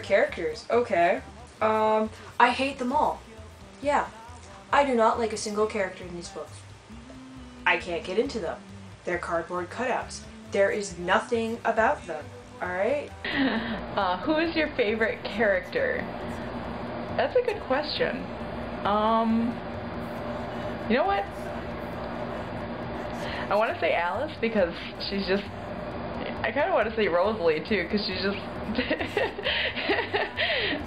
favorite characters? Okay. I hate them all. Yeah. I do not like a single character in these books. I can't get into them. They're cardboard cutouts. There is nothing about them. Alright? Who is your favorite character? That's a good question. You know what? I want to say Alice because she's just... I kind of want to say Rosalie too because she's just...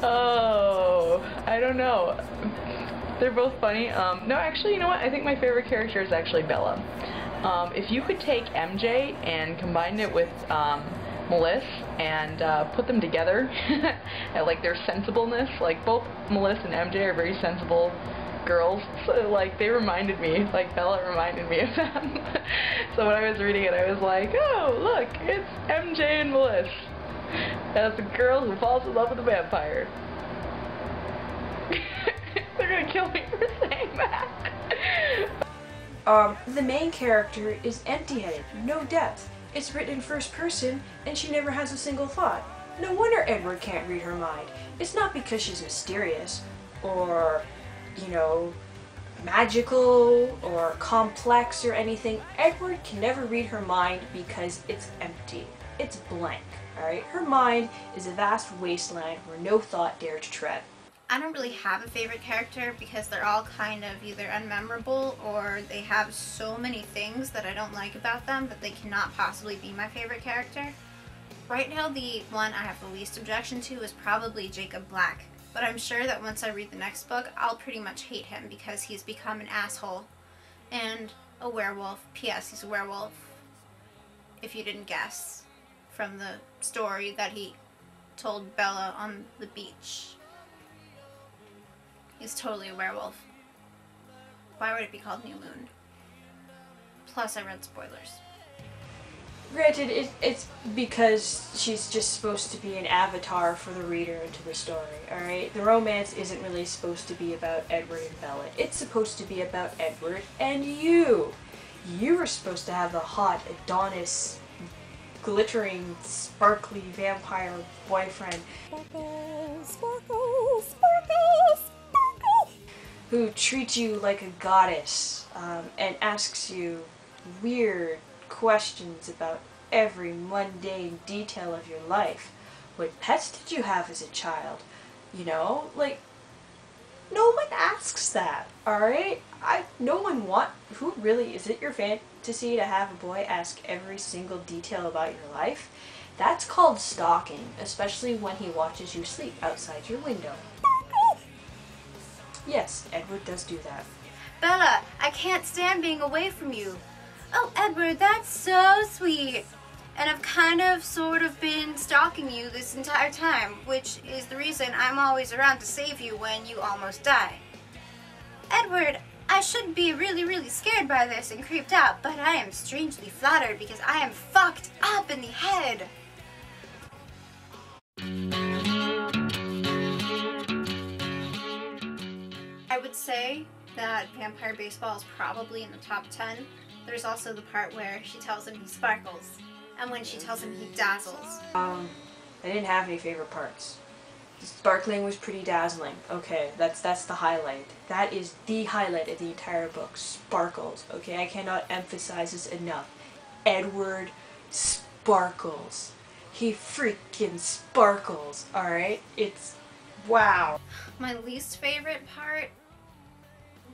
Oh, I don't know. They're both funny. No, actually, you know what? I think my favorite character is actually Bella. If you could take MJ and combine it with Melissa and put them together, and, like, their sensibleness, like both Melissa and MJ are very sensible girls, so like they reminded me, like Bella reminded me of them. So when I was reading it, I was like, oh look, it's MJ and Melissa as the girl who falls in love with a vampire. They're gonna kill me for saying that. The main character is empty-headed, no depth. It's written in first person, and she never has a single thought. No wonder Edward can't read her mind. It's not because she's mysterious, or, you know, magical, or complex, or anything. Edward can never read her mind because it's empty. It's blank, alright? Her mind is a vast wasteland where no thought dare to tread. I don't really have a favorite character because they're all kind of either unmemorable or they have so many things that I don't like about them that they cannot possibly be my favorite character. Right now, the one I have the least objection to is probably Jacob Black, but I'm sure that once I read the next book, I'll pretty much hate him because he's become an asshole and a werewolf. P.S. He's a werewolf, if you didn't guess from the story that he told Bella on the beach. He's totally a werewolf. Why would it be called New Moon? Plus, I read spoilers. Granted, it's because she's just supposed to be an avatar for the reader into the story, alright? The romance isn't really supposed to be about Edward and Bella. It's supposed to be about Edward and you! You were supposed to have the hot Adonis, glittering, sparkly vampire boyfriend. Sparkles, sparkles, sparkles! Who treats you like a goddess and asks you weird questions about every mundane detail of your life. What pets did you have as a child? You know, like, no one asks that, alright? Who really, is it your fantasy to have a boy ask every single detail about your life? That's called stalking, especially when he watches you sleep outside your window. Yes, Edward does do that. Bella, I can't stand being away from you. Oh, Edward, that's so sweet. And I've kind of sort of been stalking you this entire time, which is the reason I'm always around to save you when you almost die. Edward, I should be really scared by this and creeped out, but I am strangely flattered because I am fucked up in the head. I would say that Vampire Baseball is probably in the top 10. There's also the part where she tells him he sparkles, and when she tells him he dazzles. I didn't have any favorite parts. The sparkling was pretty dazzling. Okay, that's the highlight. That is the highlight of the entire book. Sparkles. Okay, I cannot emphasize this enough. Edward sparkles. He freaking sparkles, alright? It's... wow. My least favorite part?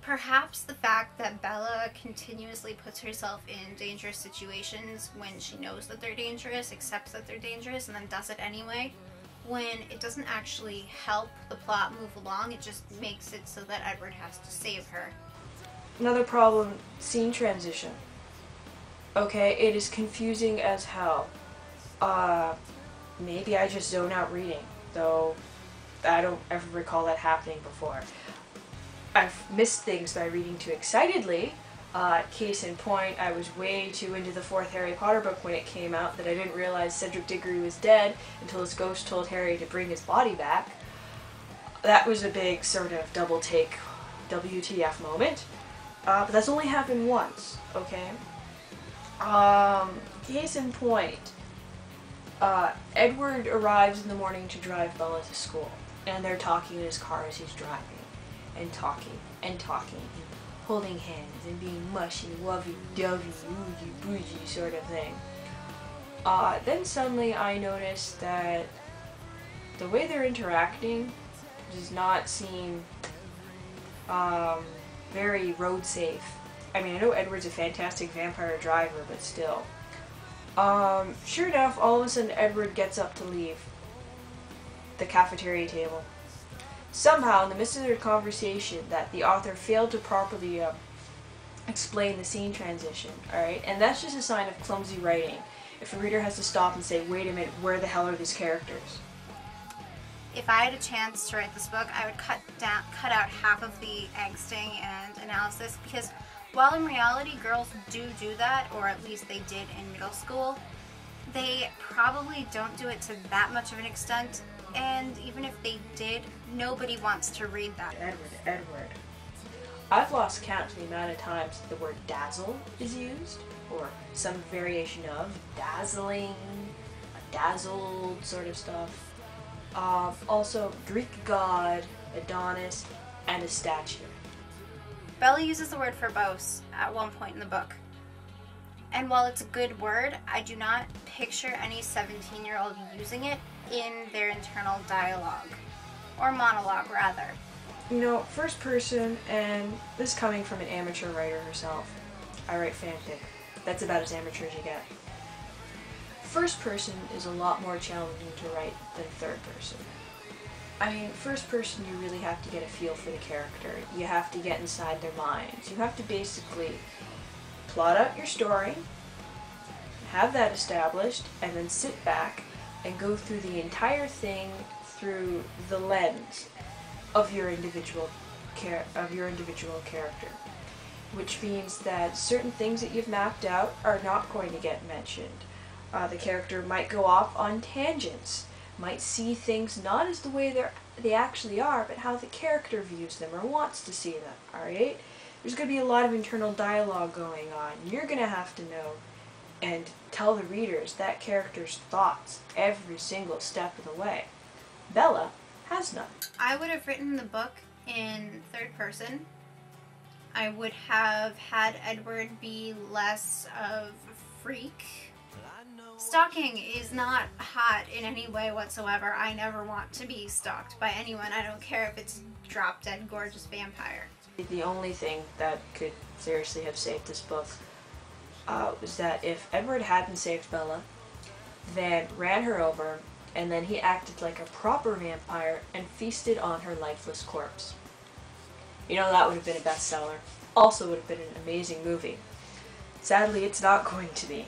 Perhaps the fact that Bella continuously puts herself in dangerous situations when she knows that they're dangerous, accepts that they're dangerous, and then does it anyway. When it doesn't actually help the plot move along, it just makes it so that Edward has to save her. Another problem, scene transition. Okay, it is confusing as hell. Maybe I just zone out reading, though I don't ever recall that happening before. I've missed things by reading too excitedly. Case in point, I was way too into the 4th Harry Potter book when it came out that I didn't realize Cedric Diggory was dead until his ghost told Harry to bring his body back. That was a big sort of double take WTF moment. But that's only happened once, okay? Case in point, Edward arrives in the morning to drive Bella to school, and they're talking in his car as he's driving, and talking, and holding hands, and being mushy, lovey-dovey, oogie-boogie sort of thing. Then suddenly I noticed that the way they're interacting does not seem very road safe. I mean, I know Edward's a fantastic vampire driver, but still. Sure enough, all of a sudden Edward gets up to leave the cafeteria table. Somehow, in the midst of their conversation, that the author failed to properly explain the scene transition, alright? And that's just a sign of clumsy writing. If a reader has to stop and say, wait a minute, where the hell are these characters? If I had a chance to write this book, I would cut out half of the angsting and analysis, because while in reality girls do that, or at least they did in middle school, they probably don't do it to that much of an extent, and even if they did, nobody wants to read that. Edward. I've lost count to the amount of times the word dazzle is used, or some variation of dazzling, dazzled sort of stuff. Also, Greek god, Adonis, and a statue. Bella uses the word verbose at one point in the book. And while it's a good word, I do not picture any 17-year-old using it in their internal dialogue. Or monologue, rather. You know, first person, and this is coming from an amateur writer herself. I write fanfic. That's about as amateur as you get. First person is a lot more challenging to write than third person. I mean, first person you really have to get a feel for the character. You have to get inside their minds. You have to basically plot out your story, have that established, and then sit back and go through the entire thing through the lens of your individual character. Which means that certain things that you've mapped out are not going to get mentioned. The character might go off on tangents, might see things not as the way they actually are, but how the character views them or wants to see them, alright? There's going to be a lot of internal dialogue going on. You're going to have to know and tell the readers that character's thoughts every single step of the way. Bella has none. I would have written the book in third person. I would have had Edward be less of a freak. Stalking is not hot in any way whatsoever. I never want to be stalked by anyone. I don't care if it's drop-dead gorgeous vampire. The only thing that could seriously have saved this book was that if Edward hadn't saved Bella, then ran her over, and then he acted like a proper vampire and feasted on her lifeless corpse. You know, that would have been a bestseller. Also would have been an amazing movie. Sadly, it's not going to be.